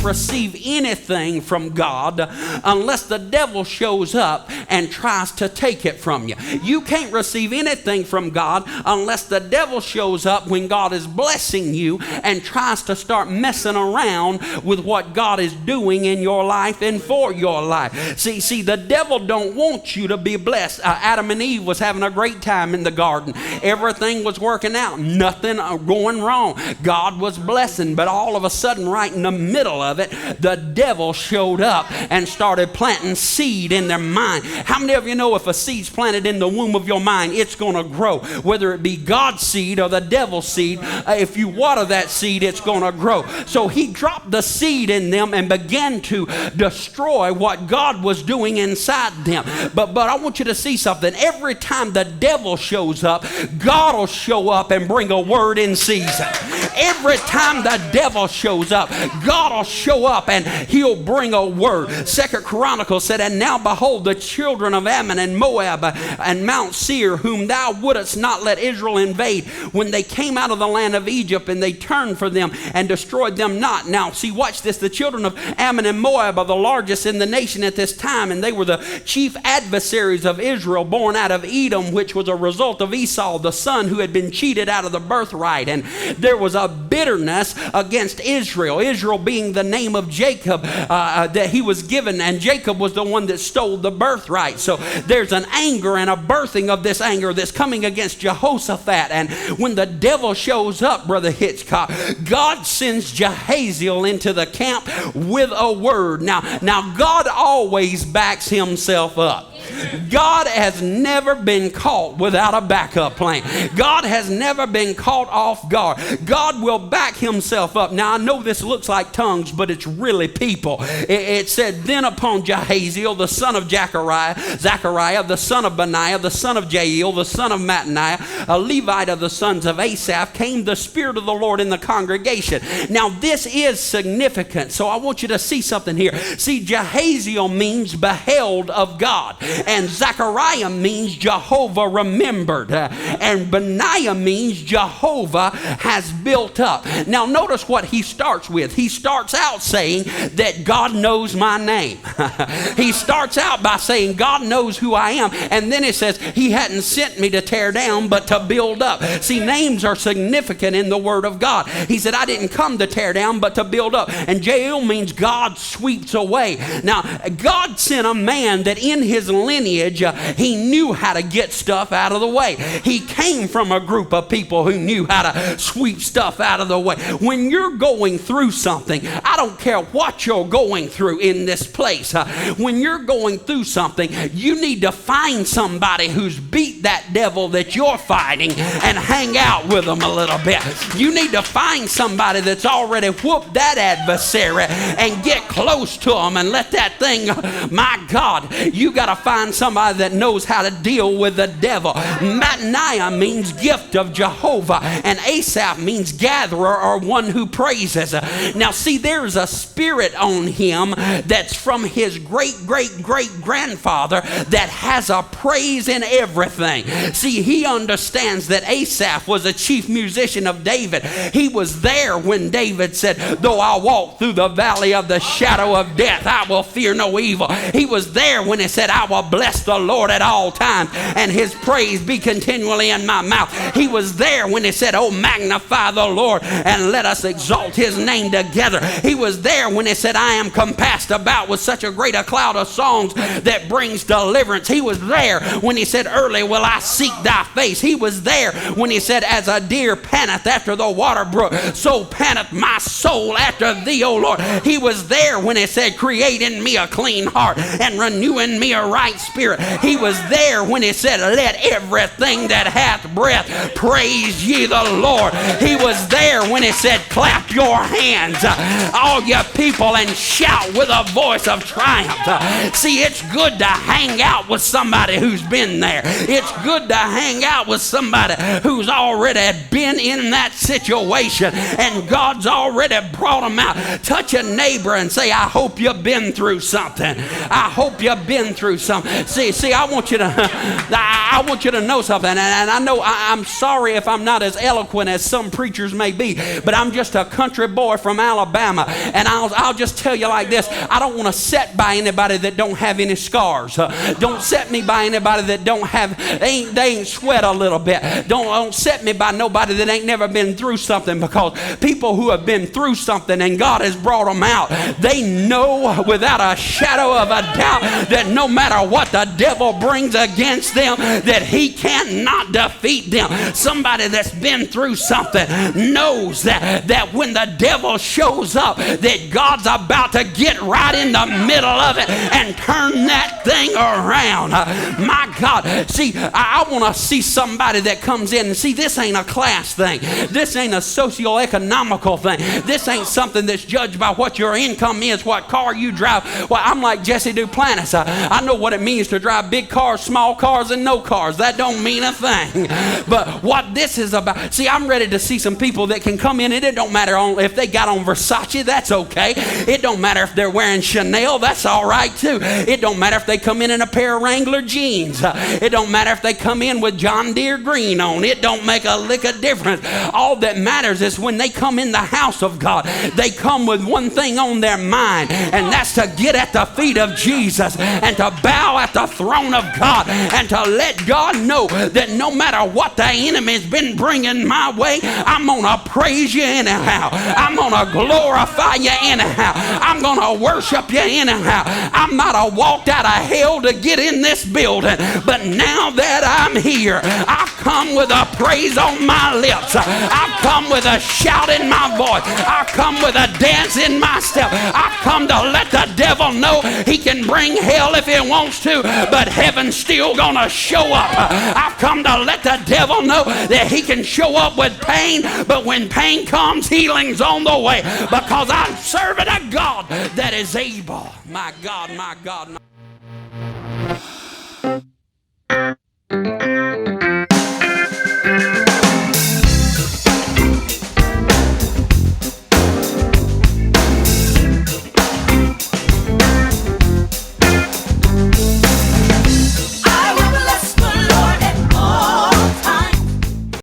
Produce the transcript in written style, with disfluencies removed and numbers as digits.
receive anything from God unless the devil shows up and tries to take it from you. You can't receive anything from God unless the devil shows up when God is blessing you and tries to start messing around with what God is doing in your life and for your life. See, the devil don't want you to be blessed. Adam and Eve was having a great time in the garden. Everything was working out. Nothing going wrong. God was blessing, but all of a sudden, right in the middle of it, the devil showed up and started planting seed in their mind. How many of you know if a seed's planted in the womb of your mind, it's going to grow? Whether it be God's seed or the devil's seed, if you water that seed, it's going to grow. So he dropped the seed in them and began to destroy what God was doing inside them. But I want you to see something. Every time the devil shows up, God will show up and bring a word in season. Every time the devil shows up, God will show up and he'll bring a word. 2 Chronicles said, and now behold, the children of Ammon and Moab and Mount Seir, whom thou wouldest not let Israel invade, when they came out of the land of Egypt, and they turned for them and destroyed them not. Now, see, watch this. The children of Ammon and Moab are the largest in the nation at this time, and they were the chief adversaries of Israel, born out of Edom, which was a result of Esau, the son who had been cheated out of the birthright. And there was a bitterness against Israel, Israel being the name of Jacob that he was given, and Jacob was the one that stole the birthright. So there's an anger and a birthing of this anger that's coming against Jehoshaphat. And when the devil shows up, Brother Hitchcock, God sends Jahaziel into the camp with a word. Now God always backs himself up. God has never been caught without a backup plan. God has never been caught off guard. God will back himself up. Now, I know this looks like tongues, but it's really people. It said, then upon Jahaziel, the son of Zechariah, the son of Benaiah, the son of Jael, the son of Mattaniah, a Levite of the sons of Asaph, came the Spirit of the Lord in the congregation. Now, this is significant, so I want you to see something here. See, Jahaziel means beheld of God. And Zechariah means Jehovah remembered. And Benaiah means Jehovah has built up. Now notice what he starts with. He starts out saying that God knows my name. He starts out by saying God knows who I am. And then it says he hadn't sent me to tear down but to build up. See, names are significant in the Word of God. He said I didn't come to tear down but to build up. And Jael means God sweeps away. Now God sent a man that in his lineage, he knew how to get stuff out of the way. He came from a group of people who knew how to sweep stuff out of the way. When you're going through something, I don't care what you're going through in this place. When you're going through something, you need to find somebody who's beat that devil that you're fighting and hang out with them a little bit. You need to find somebody that's already whooped that adversary and get close to them and let that thing, my God, you got to find somebody that knows how to deal with the devil. Mattaniah means gift of Jehovah, and Asaph means gatherer or one who praises. Now see, there's a spirit on him that's from his great-great-great-grandfather that has a praise in everything. See, he understands that Asaph was a chief musician of David. He was there when David said, though I walk through the valley of the shadow of death, I will fear no evil. He was there when he said, I will bless the Lord at all times, and his praise be continually in my mouth. He was there when he said, oh, magnify the Lord and let us exalt his name together. He was there when he said, I am compassed about with such a great a cloud of songs that brings deliverance. He was there when he said, early will I seek thy face. He was there when he said, as a deer panteth after the water brook, so panteth my soul after thee, O Lord. He was there when he said, create in me a clean heart and renew in me a right spirit. He was there when he said, let everything that hath breath praise ye the Lord. He was there when he said, clap your hands, all you people, and shout with a voice of triumph. See, it's good to hang out with somebody who's been there. It's good to hang out with somebody who's already been in that situation and God's already brought them out. Touch a neighbor and say, I hope you've been through something. I hope you've been through something. See, I want you to know something. And I know I'm sorry if I'm not as eloquent as some preachers preachers may be, but I'm just a country boy from Alabama, and I'll just tell you like this: I don't want to sit by anybody that don't have any scars. Don't set me by anybody that they ain't sweat a little bit. Don't set me by nobody that ain't never been through something, because people who have been through something and God has brought them out, they know without a shadow of a doubt that no matter what the devil brings against them, that he cannot defeat them. Somebody that's been through something knows that when the devil shows up, that God's about to get right in the middle of it and turn that thing around. My God, see, I want to see somebody that comes in and see, this ain't a class thing. This ain't a socio-economical thing. This ain't something that's judged by what your income is, what car you drive. Well, I'm like Jesse Duplantis. I know what it means to drive big cars, small cars, and no cars. That don't mean a thing. But what this is about, see, I'm ready to see some people that can come in, and it don't matter if they got on Versace, that's okay. It don't matter if they're wearing Chanel, that's all right too. It don't matter if they come in a pair of Wrangler jeans. It don't matter if they come in with John Deere green on. It don't make a lick of difference. All that matters is when they come in the house of God, they come with one thing on their mind, and that's to get at the feet of Jesus and to bow at the throne of God and to let God know that no matter what the enemy's been bringing my way, I'm gonna praise you anyhow. I'm gonna glorify you anyhow. I'm gonna worship you anyhow. I might have walked out of hell to get in this building, but now that I'm here, I've come with a praise on my lips. I've come with a shout in my voice. I've come with a dance in my step. I've come to let the devil know he can bring hell if he wants to, but heaven's still gonna show up. I've come to let the devil know that he can show up with pain, but when pain comes, healing's on the way, because I'm serving a God that is able. My God, my God, my